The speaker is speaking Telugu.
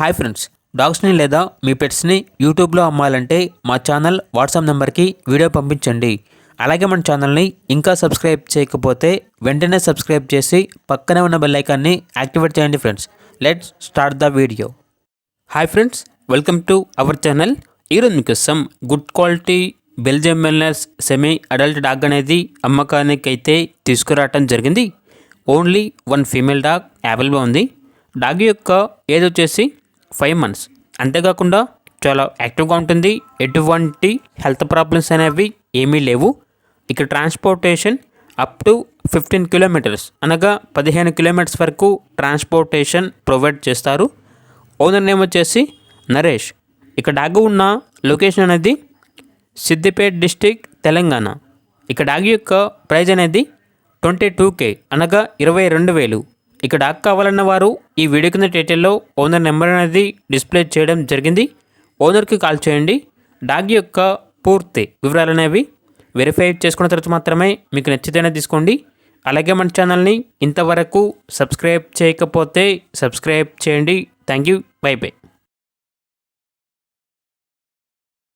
హాయ్ ఫ్రెండ్స్, డాగ్స్ని లేదా మీ పెట్స్ని యూట్యూబ్లో అమ్మాలంటే మా ఛానల్ వాట్సాప్ నెంబర్కి వీడియో పంపించండి. అలాగే మన ఛానల్ని ఇంకా సబ్స్క్రైబ్ చేయకపోతే వెంటనే సబ్స్క్రైబ్ చేసి పక్కనే ఉన్న బెల్ ఐకాన్ని యాక్టివేట్ చేయండి friends. Let's start the video. Hi friends, welcome to our channel. ఈరోజు మీకోసం గుడ్ క్వాలిటీ బెల్జియం మెల్నర్స్ సెమీ అడల్ట్ డాగ్ అనేది అమ్మకానికి అయితే తీసుకురావటం జరిగింది. Only one female dog available ఉంది. డాగ్ యొక్క ఏజ్ వచ్చేసి 5 months. అంతేకాకుండా చాలా యాక్టివ్గా ఉంటుంది. ఎటువంటి హెల్త్ ప్రాబ్లమ్స్ అనేవి ఏమీ లేవు. ఇక ట్రాన్స్పోర్టేషన్ అప్ టు 15 kilometers అనగా 15 kilometers వరకు ట్రాన్స్పోర్టేషన్ ప్రొవైడ్ చేస్తారు. ఓనర్ నేమ్ వచ్చేసి నరేష్. ఇక డాగ్ ఉన్న లొకేషన్ అనేది సిద్దిపేట డిస్టిక్, తెలంగాణ. ఇక డాగ్ యొక్క ప్రైజ్ అనేది 22K అనగా 22,000. ఇక డాగ్ కావాలన్న వారు ఈ వీడియో కింద టైటిల్లో ఓనర్ నెంబర్ అనేది డిస్ప్లే చేయడం జరిగింది. ఓనర్కి కాల్ చేయండి. డాగ్ యొక్క పూర్తి వివరాలు అనేవి వెరిఫై చేసుకున్న తర్వాత మాత్రమే మీకు నచ్చితేనే తీసుకోండి. అలాగే మన ఛానల్ని ఇంతవరకు సబ్స్క్రైబ్ చేయకపోతే సబ్స్క్రైబ్ చేయండి. Thank you. By by.